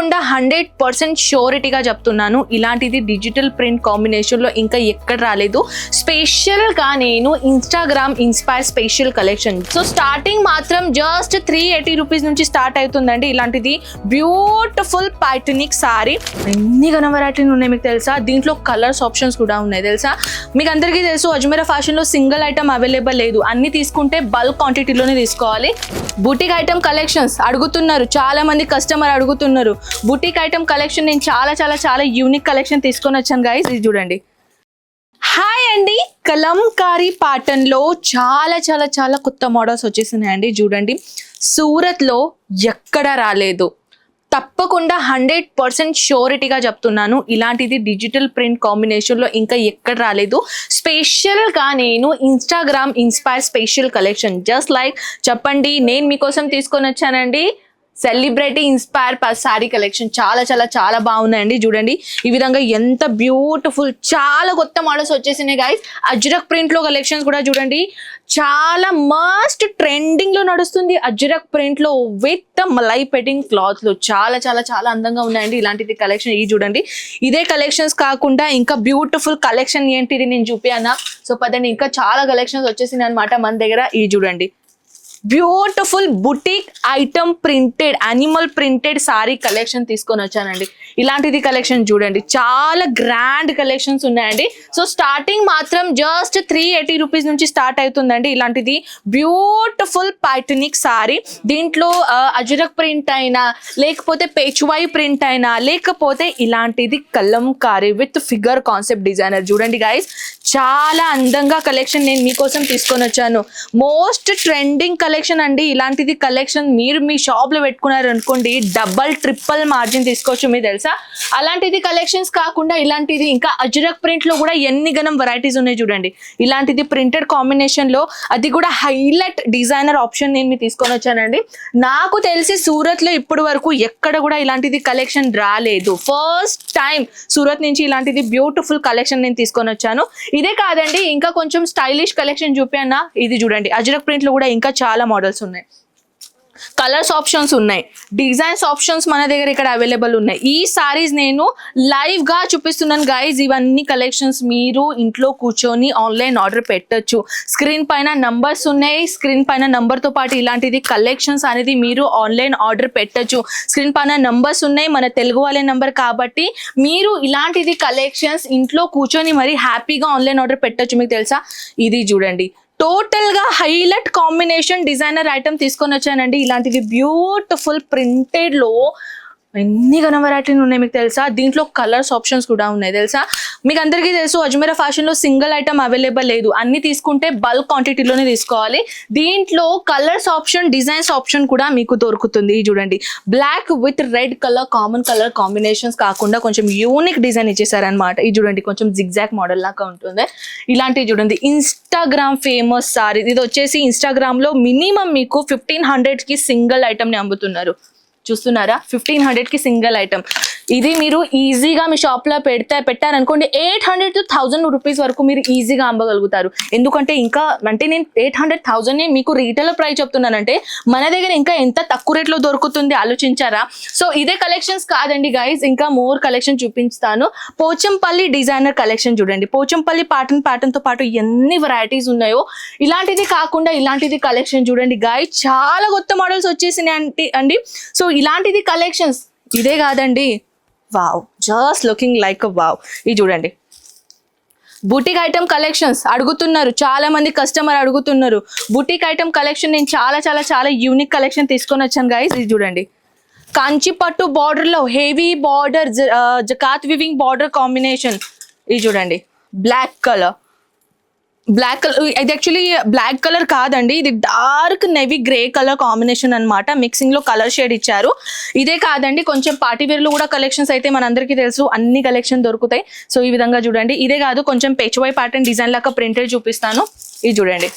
తప్పకుండా 100% షూరిటీగా చెప్తున్నాను, ఇలాంటిది డిజిటల్ ప్రింట్ కాంబినేషన్లో ఇంకా ఎక్కడ రాలేదు. స్పెషల్గా నేను Instagram inspire special collection. So starting మాత్రం జస్ట్ 380 రూపీస్ నుంచి స్టార్ట్ అవుతుందండి. ఇలాంటిది బ్యూటిఫుల్ ప్యాటర్నిక్ సారీ, ఎన్ని గణ వెరైటీలు ఉన్నాయి మీకు తెలుసా. దీంట్లో కలర్స్ ఆప్షన్స్ కూడా ఉన్నాయి తెలుసా. మీకు అందరికీ తెలుసు అజ్మీరా ఫ్యాషన్లో సింగిల్ ఐటమ్ అవైలబుల్ లేదు, అన్ని తీసుకుంటే బల్క్ క్వాంటిటీలోనే తీసుకోవాలి. బుటిక్ ఐటమ్ కలెక్షన్స్ అడుగుతున్నారు, చాలా మంది కస్టమర్ అడుగుతున్నారు. బుటిక్ ఐటమ్ కలెక్షన్ నేను చాలా చాలా చాలా యూనిక్ కలెక్షన్ తీసుకొని వచ్చాను గైస్, ఇది చూడండి. హాయ్ అండి, కలంకారీ ప్యాటర్న్ లో చాలా చాలా చాలా కొత్త మోడల్స్ వచ్చేసినాయండి. చూడండి, సూరత్ లో ఎక్కడ రాలేదు. తప్పకుండా 100% షూరిటీగా చెప్తున్నాను, ఇలాంటిది డిజిటల్ ప్రింట్ కాంబినేషన్లో ఇంకా ఎక్కడ రాలేదు. స్పెషల్గా నేను Instagram inspire special collection just like చెప్పండి, నేను మీకోసం తీసుకొని వచ్చానండి సెలబ్రిటీ ఇన్స్పైర్ శారీ కలెక్షన్. చాలా చాలా చాలా బాగున్నాయండి. చూడండి ఈ విధంగా ఎంత బ్యూటిఫుల్, చాలా కొత్త మోడల్స్ వచ్చేసినాయి గైస్. అజ్రక్ ప్రింట్ లో కలెక్షన్స్ కూడా చూడండి, చాలా మస్ట్ ట్రెండింగ్ లో నడుస్తుంది అజ్రక్ ప్రింట్ లో విత్ మలై పెయింటింగ్ క్లాత్ లో. చాలా చాలా చాలా అందంగా ఉన్నాయండి ఇలాంటిది కలెక్షన్. ఇది చూడండి, ఇదే కలెక్షన్స్ కాకుండా ఇంకా బ్యూటిఫుల్ కలెక్షన్ ఏంటిది నేను చూపియానా. సో పదండి, ఇంకా చాలా కలెక్షన్స్ వచ్చేసినాయి అనమాట మన దగ్గర. ఇది చూడండి, beautiful boutique item printed animal printed sorry collection తీసుకొని వచ్చానండి. ఇలాంటిది కలెక్షన్ చూడండి, చాలా గ్రాండ్ కలెక్షన్స్ ఉన్నాయండి. సో స్టార్టింగ్ మాత్రం జస్ట్ 380 రూపీస్ నుంచి స్టార్ట్ అవుతుందండి. ఇలాంటిది బ్యూటిఫుల్ ప్యాటర్నిక్ సారీ, దీంట్లో అజ్రక్ ప్రింట్ అయినా లేకపోతే పేచ్వాయి ప్రింట్ అయినా లేకపోతే ఇలాంటిది Kalamkari with figure concept designer. చూడండి గైస్, చాలా అందంగా కలెక్షన్ నేను మీకోసం తీసుకొని వచ్చాను. మోస్ట్ ట్రెండింగ్ కలెక్షన్ అండి ఇలాంటిది కలెక్షన్. మీరు మీ షాప్ లో పెట్టుకున్నారు అనుకోండి, డబల్ ట్రిపుల్ మార్జిన్ తీసుకోవచ్చు, మీకు తెలుసా. అలాంటిది కలెక్షన్స్ కాకుండా ఇలాంటిది ఇంకా అజ్రక్ ప్రింట్ లో కూడా ఎన్ని గణం వెరైటీస్ ఉన్నాయి చూడండి. ఇలాంటిది ప్రింటెడ్ కాంబినేషన్ లో, అది కూడా హైలైట్ డిజైనర్ ఆప్షన్ నేను మీకు తీసుకొని వచ్చానండి. నాకు తెలిసి సూరత్ లో ఇప్పటి వరకు ఎక్కడ కూడా ఇలాంటిది కలెక్షన్ రాలేదు. ఫస్ట్ టైం సూరత్ నుంచి ఇలాంటిది బ్యూటిఫుల్ కలెక్షన్ నేను తీసుకొని వచ్చాను. ఇదే కాదండి, ఇంకా కొంచెం స్టైలిష్ కలెక్షన్ చూపానా. ఇది చూడండి, అజ్రక్ ప్రింట్ లో కూడా ఇంకా చాలా మోడల్స్ ఉన్నాయి, కలర్స్ ఆప్షన్స్ ఉన్నాయి, డిజైన్స్ ఆప్షన్స్ మన దగ్గర ఇక్కడ అవైలబుల్ ఉన్నాయి. ఈ సారీస్ నేను లైవ్ గా చూపిస్తున్నాను గైజ్. ఇవన్నీ కలెక్షన్స్ మీరు ఇంట్లో కూర్చొని ఆన్లైన్ ఆర్డర్ పెట్టొచ్చు. స్క్రీన్ పైన నంబర్స్ ఉన్నాయి, స్క్రీన్ పైన నంబర్ తో పాటు ఇలాంటిది కలెక్షన్స్ అనేది మీరు ఆన్లైన్ ఆర్డర్ పెట్టొచ్చు. స్క్రీన్ పైన నంబర్స్ ఉన్నాయి, మన తెలుగు వాళ్ళే నంబర్ కాబట్టి మీరు ఇలాంటిది కలెక్షన్స్ ఇంట్లో కూర్చొని మరి హ్యాపీగా ఆన్లైన్ ఆర్డర్ పెట్టొచ్చు. మీకు తెలుసా, ఇది చూడండి, టోటల్ గా హైలైట్ కాంబినేషన్ డిజైనర్ ఐటమ్ తీసుకొని వచ్చానండి. ఇలాంటివి బ్యూటిఫుల్ ప్రింటెడ్ లో ఎన్ని గణ వెరైటీలు ఉన్నాయి మీకు తెలుసా. దీంట్లో కలర్స్ ఆప్షన్స్ కూడా ఉన్నాయి తెలుసా. మీకు అందరికీ తెలుసు అజ్మీరా ఫ్యాషన్ లో సింగిల్ ఐటమ్ అవైలబుల్ లేదు, అన్ని తీసుకుంటే బల్క్ క్వాంటిటీలోనే తీసుకోవాలి. దీంట్లో కలర్స్ ఆప్షన్ డిజైన్స్ ఆప్షన్ కూడా మీకు దొరుకుతుంది. చూడండి, black with red colour common colour combinations కాకుండా కొంచెం యూనిక్ డిజైన్ ఇచ్చేసారనమాట. ఇది చూడండి, కొంచెం జిగ్జాక్ మోడల్ లాగా ఉంటుంది. ఇలాంటివి చూడండి, ఇన్స్టాగ్రామ్ ఫేమస్ సారీ. ఇది వచ్చేసి ఇన్స్టాగ్రామ్ లో మినిమం మీకు 1500 కి సింగిల్ ఐటమ్ ని అమ్ముతున్నారు. చూస్తున్నారా, 1500 కి సింగిల్ ఐటమ్. ఇది మీరు ఈజీగా మీ షాప్ లో పెట్టారనుకోండి 800 to 1000 రూపీస్ వరకు మీరు ఈజీగా అమ్మగలుగుతారు. ఎందుకంటే ఇంకా అంటే నేను 800,000 మీకు రీటైల్ ప్రైస్ చెప్తున్నానంటే మన దగ్గర ఇంకా ఎంత తక్కువ రేట్లో దొరుకుతుంది ఆలోచించారా. సో ఇదే కలెక్షన్స్ కాదండి గైస్, ఇంకా మోర్ కలెక్షన్ చూపిస్తాను. పోచంపల్లి డిజైనర్ కలెక్షన్ చూడండి, పోచంపల్లి ప్యాటర్న్ తో పాటు ఎన్ని వెరైటీస్ ఉన్నాయో. ఇలాంటిది కాకుండా ఇలాంటిది కలెక్షన్ చూడండి గైస్, చాలా కొత్త మోడల్స్ వచ్చేసినాయి అండి. సో ఇలాంటిది కలెక్షన్స్ ఇదే కాదండి, wow, just looking like a wow. ఇది చూడండి, బుటిక్ ఐటమ్ కలెక్షన్స్ అడుగుతున్నారు, చాలా మంది కస్టమర్ అడుగుతున్నారు. బుటిక్ ఐటమ్ కలెక్షన్ నేను చాలా చాలా చాలా యూనిక్ కలెక్షన్ తీసుకొని వచ్చాను గైస్. ఇది చూడండి, కంచి పట్టు బార్డర్ లో heavy border zakat weaving border combination. ఇది చూడండి, బ్లాక్ కలర్, బ్లాక్ కలర్, ఇది యాక్చువల్లీ బ్లాక్ కలర్ కాదండి, ఇది dark navy grey colour combination అనమాట. మిక్సింగ్ లో కలర్ షేడ్ ఇచ్చారు. ఇదే కాదండి, కొంచెం పార్టీ వేర్ లో కూడా కలెక్షన్స్ అయితే మనందరికీ తెలుసు, అన్ని కలెక్షన్ దొరుకుతాయి. సో ఈ విధంగా చూడండి, ఇదే కాదు కొంచెం పేచ్వాయి ప్యాటర్న్ డిజైన్ లాగా ప్రింటెడ్ చూపిస్తాను. ఇది చూడండి,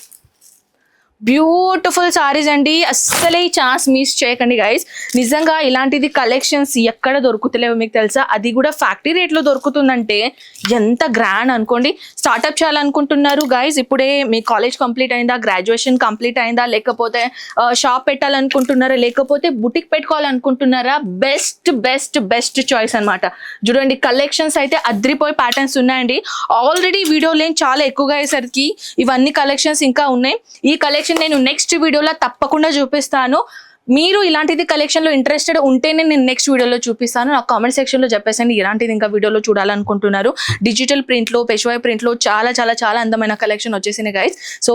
బ్యూటిఫుల్ సారీస్ అండి, అస్సలే ఈ ఛాన్స్ మిస్ చేయకండి గైస్. నిజంగా ఇలాంటిది కలెక్షన్స్ ఎక్కడ దొరుకుతలేవు మీకు తెలుసా, అది కూడా ఫ్యాక్టరీ రేట్లో దొరుకుతుందంటే ఎంత గ్రాండ్ అనుకోండి. స్టార్ట్అప్ చేయాలనుకుంటున్నారు గైస్, ఇప్పుడే మీ కాలేజ్ కంప్లీట్ అయిందా, గ్రాడ్యుయేషన్ కంప్లీట్ అయిందా, లేకపోతే షాప్ పెట్టాలనుకుంటున్నారా, లేకపోతే బుటిక్ పెట్టుకోవాలనుకుంటున్నారా, బెస్ట్ బెస్ట్ బెస్ట్ చాయిస్ అనమాట. చూడండి కలెక్షన్స్ అయితే అద్రిపోయి ప్యాటర్న్స్ ఉన్నాయండి. ఆల్రెడీ వీడియో లేని చాలా ఎక్కువగా అయ్యేసరికి ఇవన్నీ కలెక్షన్స్ ఇంకా ఉన్నాయి. ఈ కలెక్షన్ నేను నెక్స్ట్ వీడియోలో తప్పకుండా చూపిస్తాను. మీరు ఇలాంటిది కలెక్షన్లో ఇంట్రెస్టెడ్ ఉంటేనే నేను నెక్స్ట్ వీడియోలో చూపిస్తాను. నాకు కామెంట్ సెక్షన్లో చెప్పేసండి ఇలాంటిది ఇంకా వీడియోలో చూడాలనుకుంటున్నారు. డిజిటల్ ప్రింట్లో, పెషవాయి ప్రింట్లో చాలా చాలా చాలా అందమైన కలెక్షన్ వచ్చేసింది గైస్. సో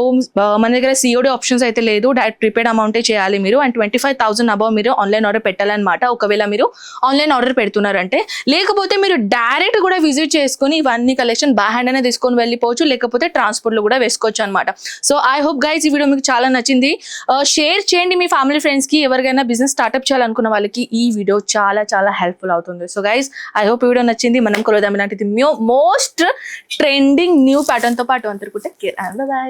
మన దగ్గర సిఓడి ఆప్షన్స్ అయితే లేదు, డైరెక్ట్ ప్రీపెయిడ్ అమౌంటే చేయాలి మీరు. అండ్ 25,000 అబౌవ్ మీరు ఆన్లైన్ ఆర్డర్ పెట్టాలన్నమాట, ఒకవేళ మీరు ఆన్లైన్ ఆర్డర్ పెడుతున్నారంటే. లేకపోతే మీరు డైరెక్ట్ కూడా విజిట్ చేసుకుని ఇవన్నీ కలెక్షన్ బై హ్యాండ్ అనే తీసుకొని వెళ్ళిపోవచ్చు, లేకపోతే ట్రాన్స్పోర్ట్లో కూడా వేసుకోవచ్చు అనమాట. సో ఐ హోప్ గైస్ ఈ వీడియో మీకు చాలా నచ్చింది. షేర్ చేయండి మీ ఫ్యామిలీ ఫ్రెండ్స్కి, ఎవరికైనా బిజినెస్ స్టార్ట్అప్ చేయాలనుకున్న వాళ్ళకి ఈ వీడియో చాలా చాలా హెల్ప్ఫుల్ అవుతుంది. సో గైస్ ఐ హోప్ ఈ వీడియో నచ్చింది. మనం కొలుదాం ఇలాంటిది మోస్ట్ ట్రెండింగ్ న్యూ ప్యాటర్న్ తో పాటు అందరికీ కేర్ అండ్ బై.